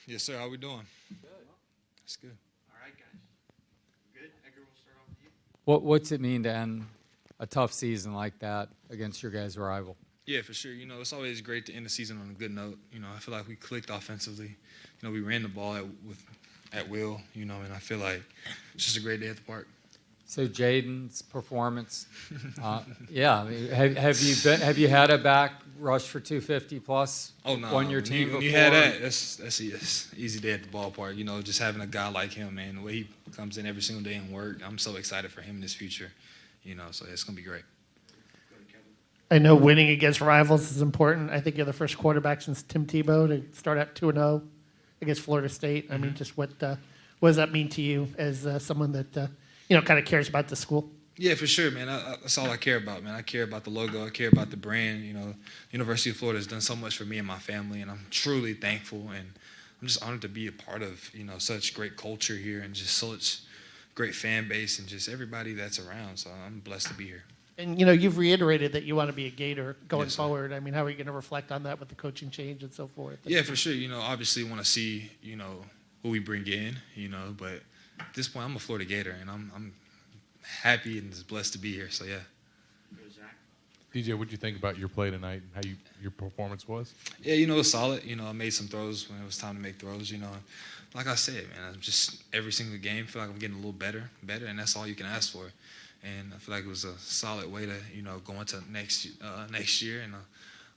Yes, sir. How we doing? Good. That's good. All right, guys. Good. Edgar, we'll start off with you. What's it mean to end a tough season like that against your guys' rival? Yeah, for sure. It's always great to end the season on a good note. I feel like we clicked offensively. We ran the ball at will, and I feel like it's just a great day at the park. So Jaden's performance, yeah. I mean, have you had a back rush for 250 plus on your team before? When you had that, that's easy day at the ballpark. Just having a guy like him, man, the way he comes in every single day and work, I'm so excited for him in his future. So it's gonna be great. I know winning against rivals is important. I think you're the first quarterback since Tim Tebow to start at 2-0 against Florida State. I mean, just what does that mean to you as someone that kind of cares about the school? Yeah, for sure, man. That's all I care about, man. I care about the logo. I care about the brand. University of Florida has done so much for me and my family, and I'm truly thankful. And I'm just honored to be a part of, such great culture here and just such great fan base and just everybody that's around. So I'm blessed to be here. And, you've reiterated that you want to be a Gator going Yes, sir. forward. I mean, how are you going to reflect on that with the coaching change and so forth? Yeah, for sure. Obviously want to see, who we bring in, but at this point I'm a Florida Gator, and I'm happy and just blessed to be here. So, yeah. Go, Zach. DJ, what did you think about your play tonight and how your performance was? Yeah, it was solid. I made some throws when it was time to make throws. Like I said, man, I'm just every single game feel like I'm getting a little better, and that's all you can ask for. And I feel like it was a solid way to, go into next year, and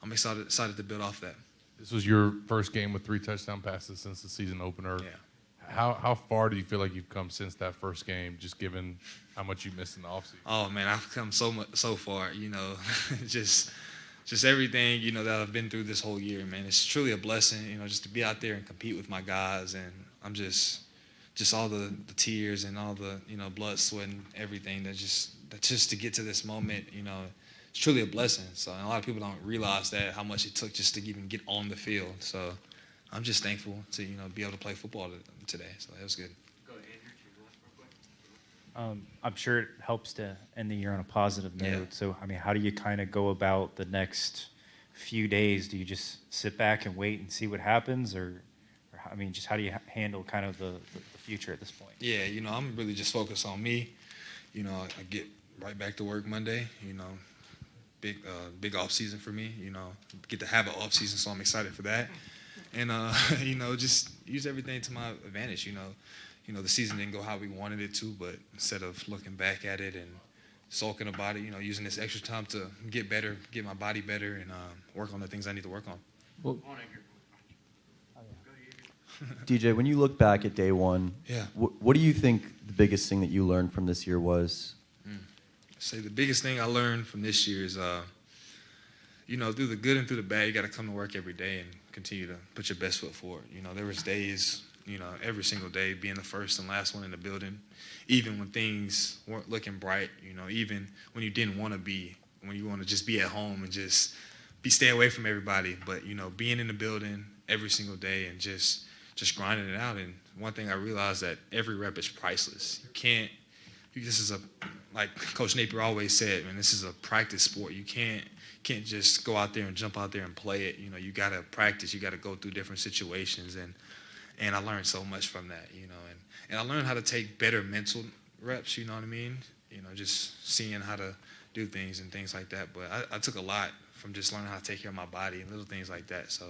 I'm excited to build off that. This was your first game with 3 touchdown passes since the season opener. Yeah. How far do you feel like you've come since that first game, just given how much you missed in the offseason? Oh man, I've come so far. Just everything that I've been through this whole year, man. It's truly a blessing, just to be out there and compete with my guys, and I'm just all the tears and all the blood, sweat, and everything that just to get to this moment, it's truly a blessing. So and a lot of people don't realize that how much it took just to even get on the field. So I'm just thankful to be able to play football today. So that was good. Go, Andrew, to your left real quick. I'm sure it helps to end the year on a positive note. Yeah. So, I mean, how do you kind of go about the next few days? Do you just sit back and wait and see what happens, or just how do you handle kind of the future at this point? Yeah, I'm really just focused on me. I get right back to work Monday. Big off season for me. Get to have an off season, so I'm excited for that. And just use everything to my advantage. The season didn't go how we wanted it to, but instead of looking back at it and sulking about it, using this extra time to get better, get my body better, and work on the things I need to work on. Well, Come on, Edgar. Go, Edgar. DJ, when you look back at day one, Yeah. what do you think the biggest thing that you learned from this year was? Say the biggest thing I learned from this year is, through the good and through the bad, you got to come to work every day and continue to put your best foot forward. There was days, every single day being the first and last one in the building, even when things weren't looking bright, even when you didn't want to be, when you want to just be at home and just stay away from everybody. But, being in the building every single day and just grinding it out. And one thing I realized that every rep is priceless. Like Coach Napier always said, man, this is a practice sport. You can't just go out there and jump out there and play it. You got to practice. You got to go through different situations. And I learned so much from that, and I learned how to take better mental reps, you know what I mean? Just seeing how to do things and things like that. But I took a lot from just learning how to take care of my body and little things like that. So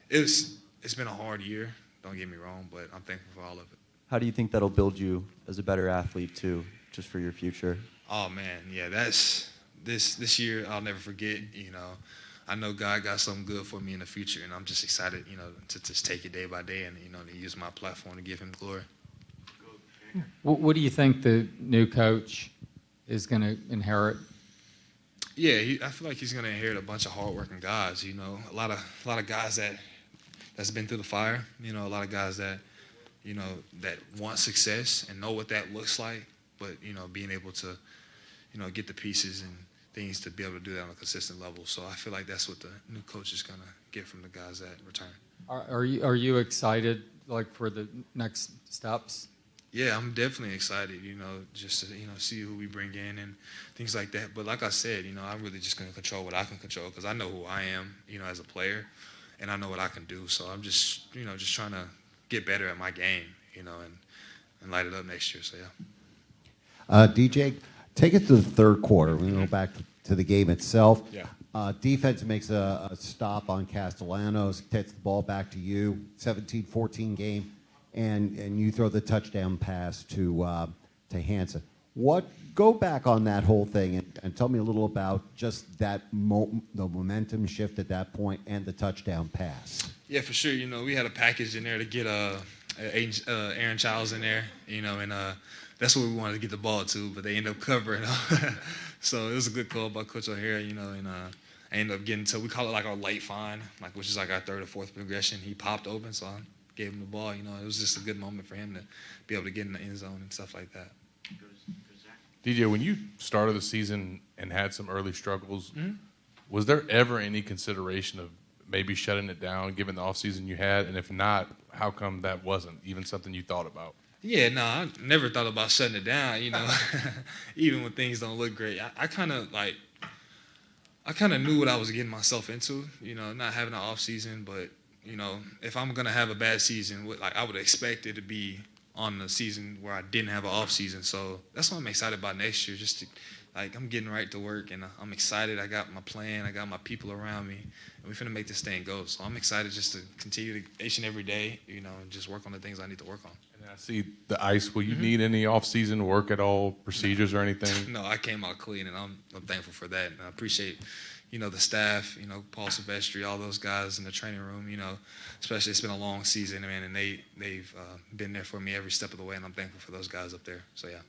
it's been a hard year, don't get me wrong, but I'm thankful for all of it. How do you think that'll build you as a better athlete, too, just for your future? Oh, man, yeah, that's this year I'll never forget, I know God got something good for me in the future, and I'm just excited, to just take it day by day and, to use my platform to give him glory. Go, Edgar. what do you think the new coach is going to inherit? Yeah, I feel like he's going to inherit a bunch of hardworking guys, a lot of guys that's been through the fire, a lot of guys that, that want success and know what that looks like, but, being able to, get the pieces and things to be able to do that on a consistent level. So I feel like that's what the new coach is going to get from the guys that return. Are you excited for the next steps? Yeah, I'm definitely excited, just to, see who we bring in and things like that. But like I said, I'm really just going to control what I can control because I know who I am, as a player, and I know what I can do. So I'm just, just trying to get better at my game, you know, and light it up next year. So, yeah. DJ, take it to the third quarter. We're going to go back to the game itself. Yeah. Defense makes a stop on Castellanos, gets the ball back to you, 17-14 game, and you throw the touchdown pass to Hansen. Go back on that whole thing and tell me a little about just that the momentum shift at that point and the touchdown pass. Yeah, for sure. You know, we had a package in there to get Aaron Childs in there, you know, and that's what we wanted to get the ball to, but they ended up covering. So it was a good call by Coach O'Hara, you know, and I ended up getting to, we call it like our late find, like which is like our third or fourth progression. He popped open, so I gave him the ball. You know, it was just a good moment for him to be able to get in the end zone and stuff like that. DJ, when you started the season and had some early struggles, was there ever any consideration of maybe shutting it down given the offseason you had? And if not, how come that wasn't even something you thought about? Yeah, no, I never thought about shutting it down, you know, even when things don't look great. I kind of knew what I was getting myself into, you know, not having an off season, but, you know, if I'm going to have a bad season, like I would expect it to be on the season where I didn't have an off season. So that's what I'm excited about next year. Just to, like, I'm getting right to work, and I'm excited. I got my plan. I got my people around me, and we're finna make this thing go. So I'm excited just to continue to each and every day, you know, and just work on the things I need to work on. And I see the ice. Will you need any off-season work at all, procedures or anything? No, I came out clean, and I'm thankful for that. And I appreciate, you know, the staff, you know, Paul Silvestri, all those guys in the training room, you know, especially it's been a long season, man, and they've been there for me every step of the way, and I'm thankful for those guys up there. So, yeah.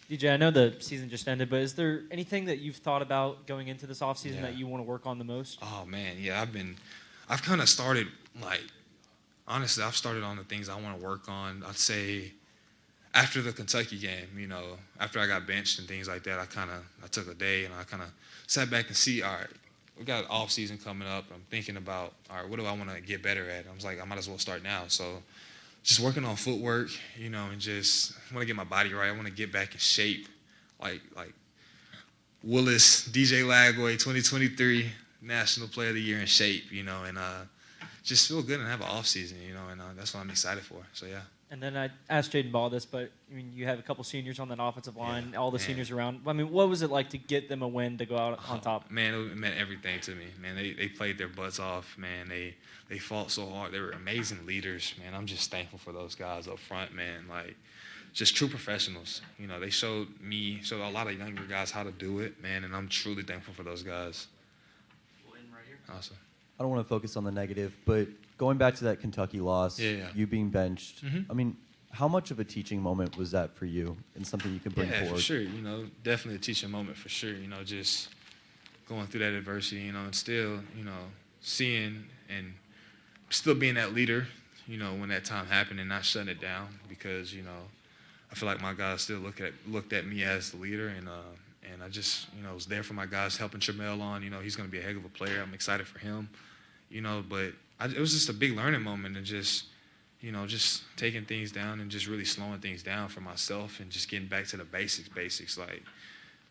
DJ, I know the season just ended, but is there anything that you've thought about going into this offseason that you want to work on the most? Oh, man, yeah, I've kind of started, like, honestly, I've started on the things I want to work on. I'd say after the Kentucky game, you know, after I got benched and things like that, I took a day and I kind of sat back and see, all right, we got an off season coming up. I'm thinking about, all right, what do I want to get better at? I was like, I might as well start now. So just working on footwork, you know, and just want to get my body right. I want to get back in shape, like Willis, DJ Lagway, 2023 National Player of the Year in shape, you know, and just feel good and have an off season, you know, and that's what I'm excited for. So, yeah. And then I asked Jaden Ball this, but I mean, you have a couple seniors on that offensive line, all the seniors around. I mean, what was it like to get them a win to go out on top? Man, it meant everything to me. Man, they played their butts off. Man, they fought so hard. They were amazing leaders. Man, I'm just thankful for those guys up front. Man, like just true professionals. You know, they showed a lot of younger guys how to do it. Man, and I'm truly thankful for those guys. We'll end right here. Awesome. I don't want to focus on the negative, but going back to that Kentucky loss, you being benched, I mean, how much of a teaching moment was that for you and something you can bring forward? Yeah, for sure. You know, definitely a teaching moment for sure. You know, just going through that adversity, you know, and still, you know, seeing and still being that leader, you know, when that time happened and not shutting it down because, you know, I feel like my guys still looked at me as the leader and I just, you know, was there for my guys, helping Tramel on. You know, he's going to be a heck of a player. I'm excited for him, you know, but it was just a big learning moment and just, you know, just taking things down and just really slowing things down for myself and just getting back to the basics. Like,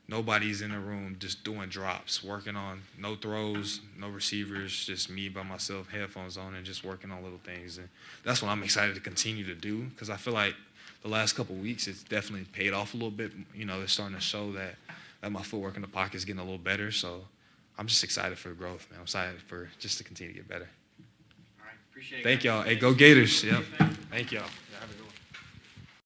nobody's in the room just doing drops, working on no throws, no receivers, just me by myself, headphones on, and just working on little things. And that's what I'm excited to continue to do because I feel like the last couple of weeks it's definitely paid off a little bit. You know, it's starting to show that my footwork in the pocket is getting a little better. So I'm just excited for the growth, man. I'm excited for just to continue to get better. All right, appreciate it. Thank y'all. Hey, go Gators. Yep. Thank y'all.